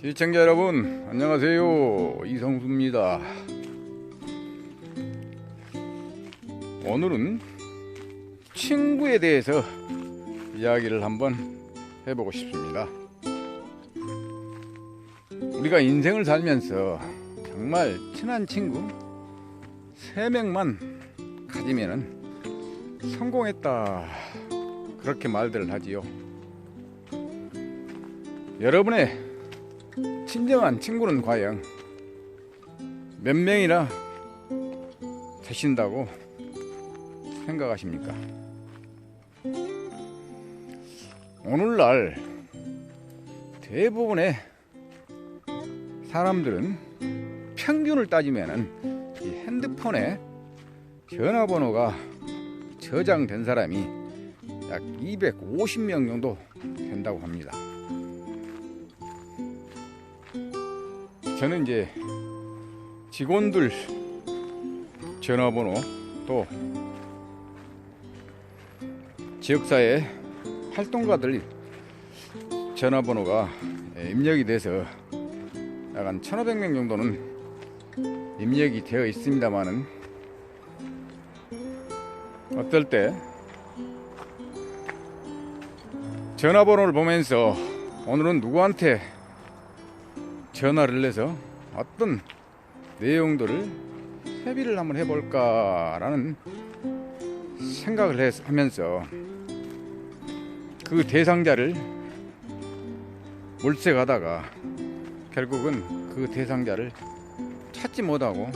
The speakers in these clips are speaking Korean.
시청자 여러분 안녕하세요, 이성수입니다. 오늘은 친구에 대해서 이야기를 한번 해보고 싶습니다. 우리가 인생을 살면서 정말 친한 친구 3명만 가지면은 성공했다, 그렇게 말들을 하지요. 여러분의 친정한 친구는 과연 몇 명이나 되신다고 생각하십니까? 오늘날 대부분의 사람들은 평균을 따지면은 이 핸드폰에 전화번호가 저장된 사람이 약 250명 정도 된다고 합니다. 저는 이제 직원들 전화번호, 또 지역사회 활동가들 전화번호가 입력이 돼서 약 한 1500명 정도는 입력이 되어 있습니다만은, 어떨 때 전화번호를 보면서 오늘은 누구한테 전화를 해서 어떤 내용들을 회비를 한번 해볼까라는 생각을 하면서 그 대상자를 몰색하다가 결국은 그 대상자를 찾지 못하고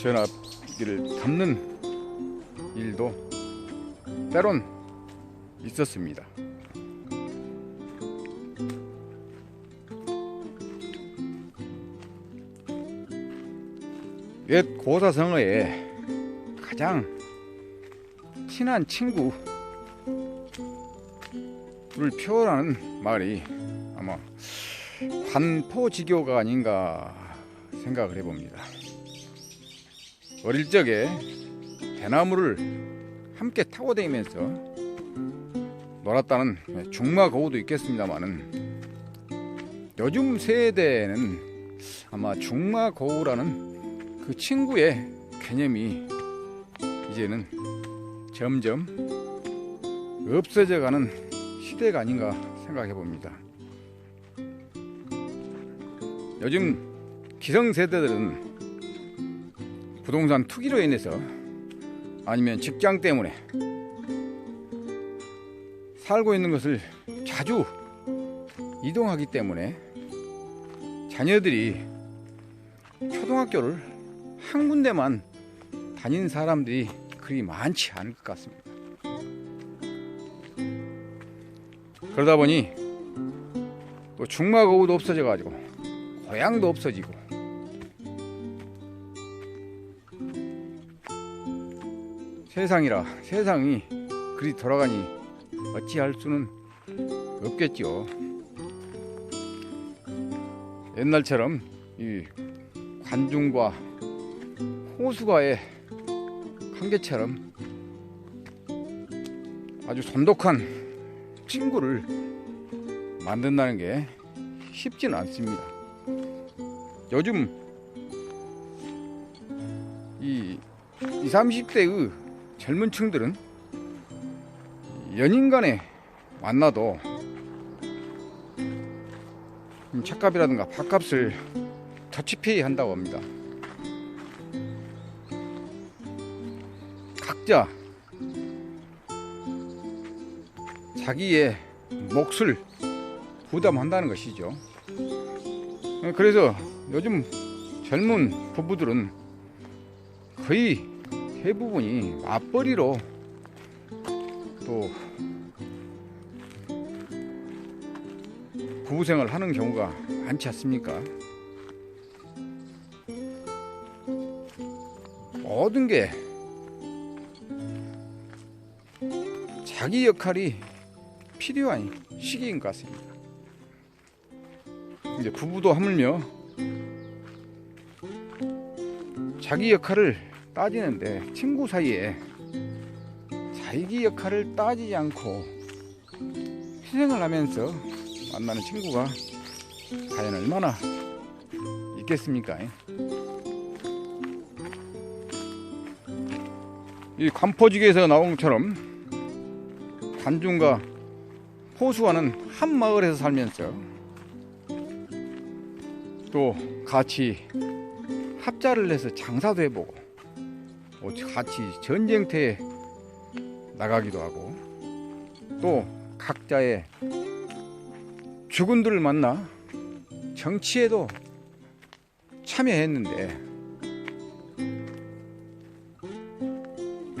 전화기를 담는 일도 때론 있었습니다. 옛 고사성어에 가장 친한 친구를 표현하는 말이 아마 관포지교가 아닌가 생각을 해봅니다. 어릴 적에 대나무를 함께 타고 다니면서 놀았다는 중마고우도 있겠습니다만은, 요즘 세대에는 아마 중마고우라는 그 친구의 개념이 이제는 점점 없어져가는 시대가 아닌가 생각해 봅니다. 요즘 기성세대들은 부동산 투기로 인해서 아니면 직장 때문에 살고 있는 것을 자주 이동하기 때문에 자녀들이 초등학교를 한 군데만 다닌 사람들이 그리 많지 않을 것 같습니다. 그러다 보니 또 중마고우도 없어져 가지고 고향도 없어지고, 세상이 그리 돌아가니 어찌할 수는 없겠죠. 옛날처럼 이 관중과 호수가의 관계처럼 아주 돈독한 친구를 만든다는 게 쉽지는 않습니다. 요즘 이 20, 30대의 젊은 층들은 연인 간에 만나도 차값이라든가 밥값을 더치페이 한다고 합니다. 각자 자기의 몫을 부담한다는 것이죠. 그래서 요즘 젊은 부부들은 거의 대부분이 맞벌이로 또 부부생활을 하는 경우가 많지 않습니까? 모든 게 자기 역할이 필요한 시기인 것 같습니다. 이제 부부도 하물며 자기 역할을 따지는데, 친구 사이에 자기 역할을 따지지 않고 희생을 하면서 만나는 친구가 과연 얼마나 있겠습니까? 이 관포지기에서 나온 것처럼 관중과 포수와는 한 마을에서 살면서 또 같이 합자를 해서 장사도 해보고 같이 전쟁터에 나가기도 하고 또 각자의 주군들을 만나 정치에도 참여했는데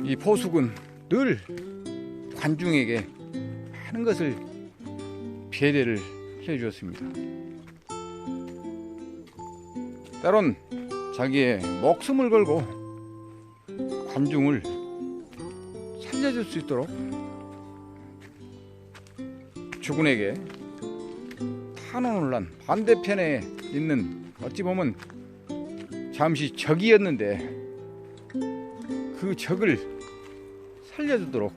이 포수군 늘 관중에게 많은 것을 배려를 해주었습니다. 때론 자기의 목숨을 걸고 관중을 살려줄 수 있도록 주군에게 탄원을 한 반대편에 있는 어찌 보면 잠시 적이었는데 그 적을 살려주도록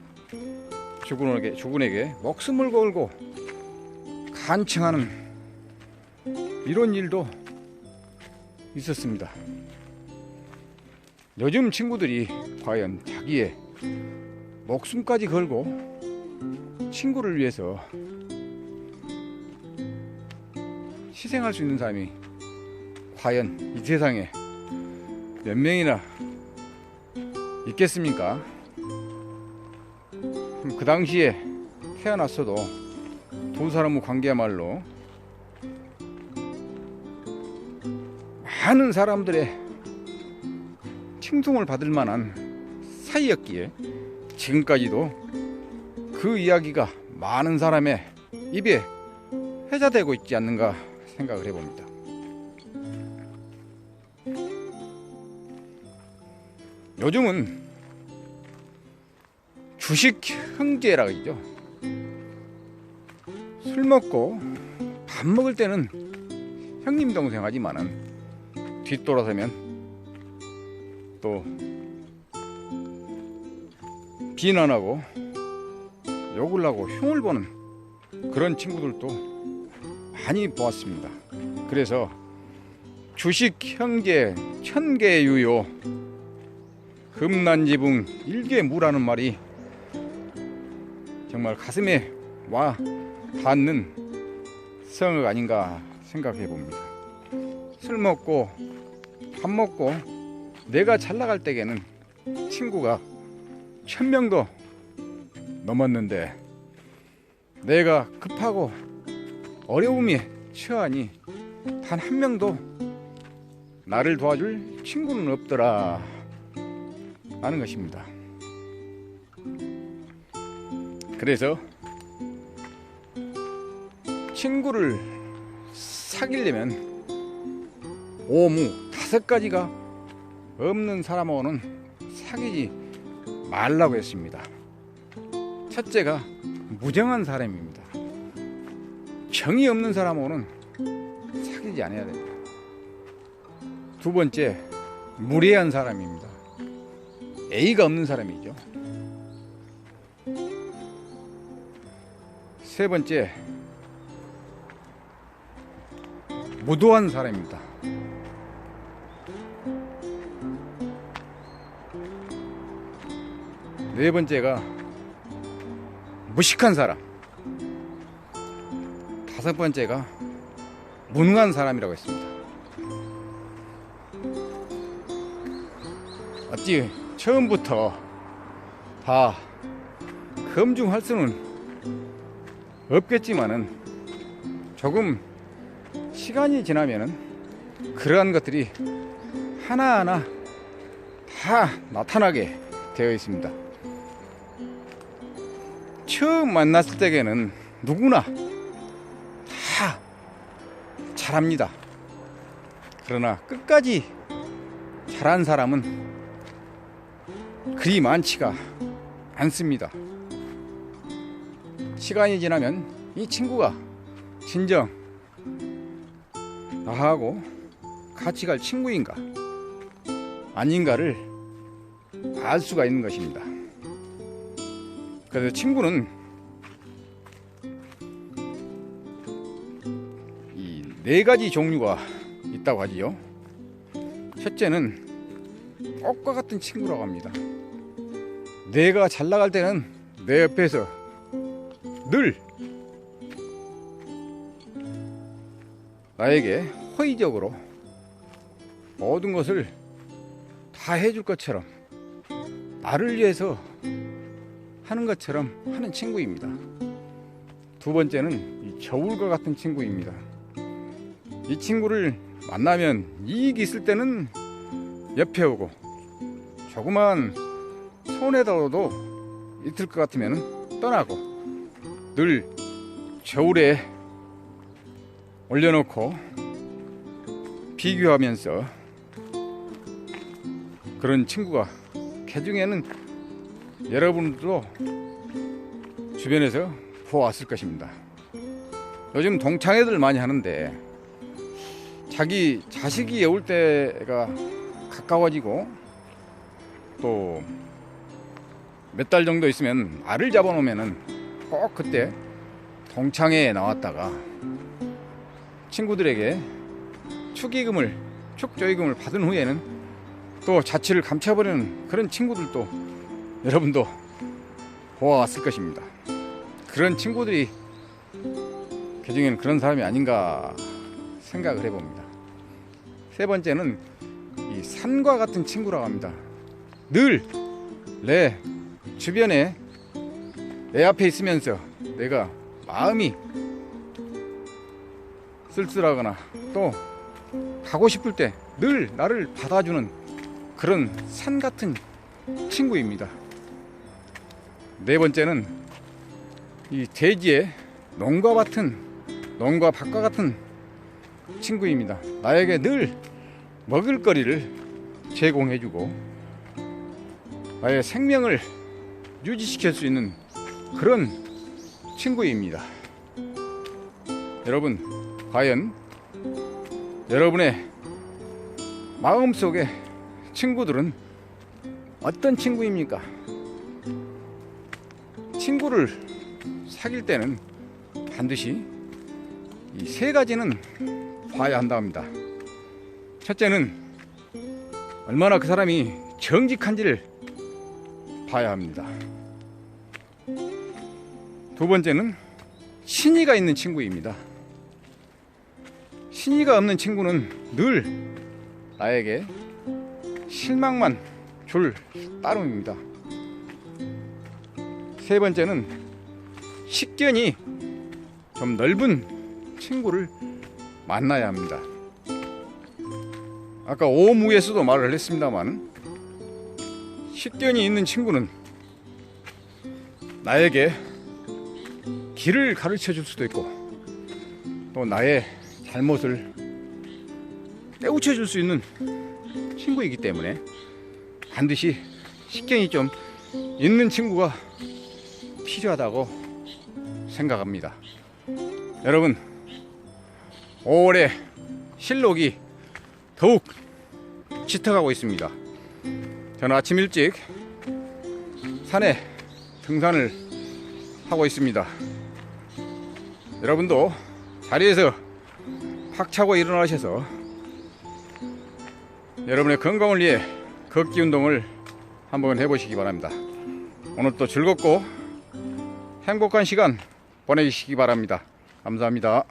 주군에게 목숨을 걸고 간청하는 이런 일도 있었습니다. 요즘 친구들이 과연 자기의 목숨까지 걸고 친구를 위해서 희생할 수 있는 사람이 과연 이 세상에 몇 명이나 있겠습니까? 그 당시에 태어났어도 두 사람의 관계야말로 많은 사람들의 칭송을 받을 만한 사이였기에 지금까지도 그 이야기가 많은 사람의 입에 회자되고 있지 않는가 생각을 해봅니다. 요즘은 주식 형제라고 하죠. 술 먹고 밥 먹을 때는 형님 동생 하지만은 뒤돌아서면 또 비난하고 욕을 하고 흉을 보는 그런 친구들도 많이 보았습니다. 그래서 주식 형제 천개 유효 금난지붕 일개무라는 말이 정말 가슴에 와 닿는 성어가 아닌가 생각해 봅니다. 술 먹고 밥 먹고 내가 잘 나갈 때에는 친구가 1000명도 넘었는데 내가 급하고 어려움에 처하니 단 한 명도 나를 도와줄 친구는 없더라 하는 것입니다. 그래서 친구를 사귀려면 오무 5가지가 없는 사람하고는 사귀지 말라고 했습니다. 첫째가 무정한 사람입니다. 정이 없는 사람하고는 사귀지 않아야 됩니다. 두 번째, 무례한 사람입니다. A가 없는 사람이죠. 세 번째, 무도한 사람입니다. 네 번째가 무식한 사람. 다섯 번째가 무능한 사람이라고 했습니다. 어찌 처음부터 다 검증할 수는 없겠지만은 조금 시간이 지나면은 그러한 것들이 하나하나 다 나타나게 되어 있습니다. 처음 만났을 때에는 누구나 다 잘합니다. 그러나 끝까지 잘한 사람은 그리 많지가 않습니다. 시간이 지나면 이 친구가 진정 나하고 같이 갈 친구인가 아닌가를 알 수가 있는 것입니다. 그래서 친구는 이 네 가지 종류가 있다고 하지요. 첫째는 꽃과 같은 친구라고 합니다. 내가 잘 나갈 때는 내 옆에서 늘 나에게 호의적으로 모든 것을 다 해줄 것처럼, 나를 위해서 하는 것처럼 하는 친구입니다. 두 번째는 이 저울과 같은 친구입니다. 이 친구를 만나면 이익이 있을 때는 옆에 오고, 조그만 손에다도 있을 것 같으면 떠나고, 늘 저울에 올려놓고 비교하면서 그런 친구가, 개중에는 여러분도 주변에서 보았을 것입니다. 요즘 동창회들 많이 하는데 자기 자식이 올 때가 가까워지고 또 몇 달 정도 있으면 알을 잡아놓으면은 꼭 그때 동창회에 나왔다가 친구들에게 축조의금을 받은 후에는 또 자취를 감춰버리는 그런 친구들도 여러분도 보아왔을 것입니다. 그런 친구들이 개중에는 그런 사람이 아닌가 생각을 해봅니다. 세 번째는 이 산과 같은 친구라고 합니다. 늘 내 주변에, 내 앞에 있으면서 내가 마음이 쓸쓸하거나 또 가고 싶을 때 늘 나를 받아주는 그런 산 같은 친구입니다. 네 번째는 이 대지의 농과 밭과 같은 친구입니다. 나에게 늘 먹을거리를 제공해주고 나의 생명을 유지시킬 수 있는 그런 친구입니다. 여러분, 과연 여러분의 마음속에 친구들은 어떤 친구입니까? 친구를 사귈 때는 반드시 이 세 가지는 봐야 한다 합니다. 첫째는 얼마나 그 사람이 정직한지를 봐야 합니다. 두 번째는 신의가 있는 친구입니다. 신의가 없는 친구는 늘 나에게 실망만 줄 따름입니다. 세 번째는 식견이 좀 넓은 친구를 만나야 합니다. 아까 오무에서도 말을 했습니다만, 식견이 있는 친구는 나에게 길을 가르쳐 줄 수도 있고 또 나의 잘못을 깨우쳐 줄 수 있는 친구이기 때문에 반드시 식견이 좀 있는 친구가 필요하다고 생각합니다. 여러분, 5월에 실록이 더욱 짙어가고 있습니다. 저는 아침 일찍 산에 등산을 하고 있습니다. 여러분도 자리에서 팍 차고 일어나셔서 여러분의 건강을 위해 걷기 운동을 한번 해보시기 바랍니다. 오늘도 즐겁고 행복한 시간 보내시기 바랍니다. 감사합니다.